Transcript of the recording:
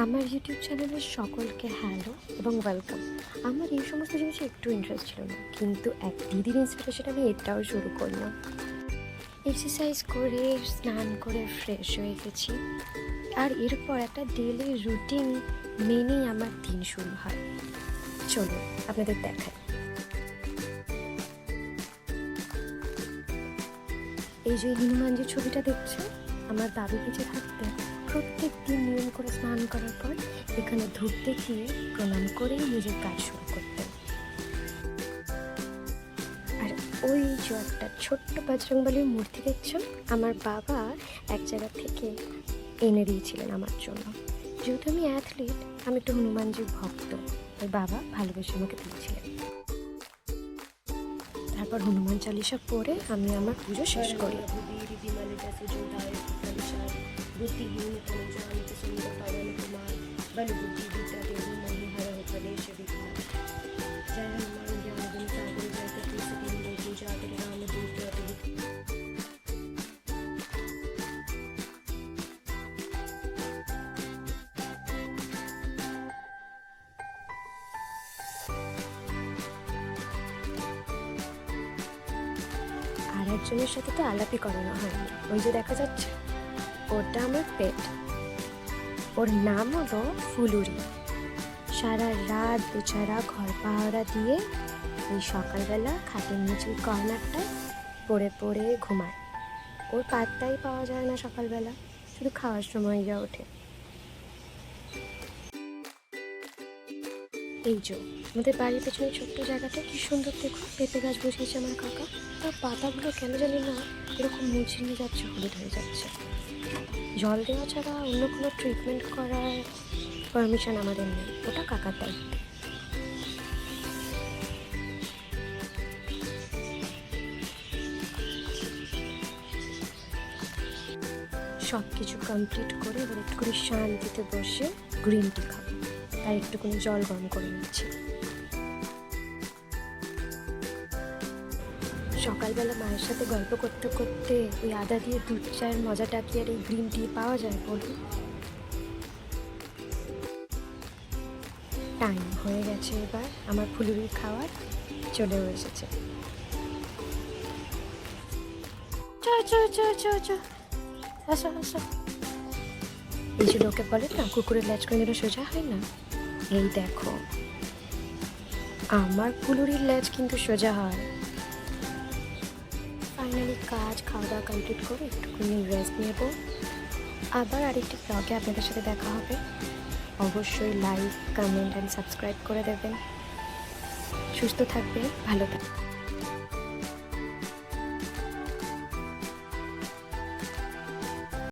আমার ইউটিউব চ্যানেলের সকলকে হ্যালো এবং ওয়েলকাম। আমার এই সমস্ত জিনিসে একটু ইন্টারেস্ট ছিল না, কিন্তু এক দিদির ইন্সপিরেশনে আমি এটাও শুরু করলাম। এক্সারসাইজ করে স্নান করে ফ্রেশ হয়ে গেছি, আর এরপর একটা ডেলি রুটিন মেনেই আমার দিন শুরু হয়। চলো আপনাদের দেখাই। এই যে হনুমানজির ছবিটা দেখছে, আমার দাদু বেঁচে থাকতে প্রত্যেক দিন নিয়ম করে স্নান করার পর এখানে ধূপ দেখিয়ে প্রণাম করেই নিজের কাজ শুরু করতেন। আর ওই যে একটা ছোট্ট বজরংবলীর মূর্তি দেখছেন, আমার বাবা এক জায়গা থেকে এনে দিয়েছিলেন আমার জন্য। যেহেতু আমি অ্যাথলিট, আমি একটু হনুমানজির ভক্ত, আর বাবা ভালোবেসে আমাকে দিয়েছিলেন। তারপর হনুমান চালিসা পড়ে আমি আমার পুজো শেষ করি। আর একজনের সাথে তো আলাপই করানো হয়নি, ওই যে দেখা যাচ্ছে ওটা আমার পেট। ওর নাম হলো ফুলুরি। সারা রাত বেচারা ঘর পাহারা দিয়ে ওই সকালবেলা খাটের নিচের কর্নারটায় পড়ে পড়ে ঘুমায়। ওর পাত্তাই পাওয়া যায় না সকালবেলা, শুধু খাওয়ার সময় যা ওঠে। এই যে আমাদের বাড়ির পেছনে ছোট্ট জায়গাটা কি সুন্দর, দেখুন পেঁপে গাছ বসিয়েছে আমার কাকা। তার পাতাগুলো কেন জানি না এরকম মুচড়িয়ে যাচ্ছে, হলুদ হয়ে যাচ্ছে। জল দেওয়া ছাড়া অন্য কোনো ট্রিটমেন্ট করার পারমিশন আমাদের নেই, ওটা কাকার দায়িত্ব। সব কিছু কমপ্লিট করে এবার একটুখানি শান্তিতে বসে গ্রিন টি খাবো, তাই একটুখানি জল গরম করে নিচ্ছি। সকালবেলা মায়ের সাথে গল্প করতে করতে ওই আদা দিয়ে দুধ চায়ের মজাটা কি আর এই গ্রিন টি পাওয়া যায় বলুন? টাইম হয়ে গেছে, এবার আমার ফুলুরি খাওয়ার চলেও এসেছে। আসো আসো। এই যে লোকে বলে না কুকুরের লেজ কোনোদিনও সোজা হয় না, এই দেখো আমার ফুলুরির লেজ কিন্তু সোজা হয়। ফাইনালি কাজ খাওয়া দাওয়া কমপ্লিট করে একটুখানি রেস্ট নেব, আবার আরেকটি ব্লগে আপনাদের সাথে দেখা হবে। অবশ্যই লাইক, কমেন্ট অ্যান্ড সাবস্ক্রাইব করে দেবেন। সুস্থ থাকবেন, ভালো থাকবেন।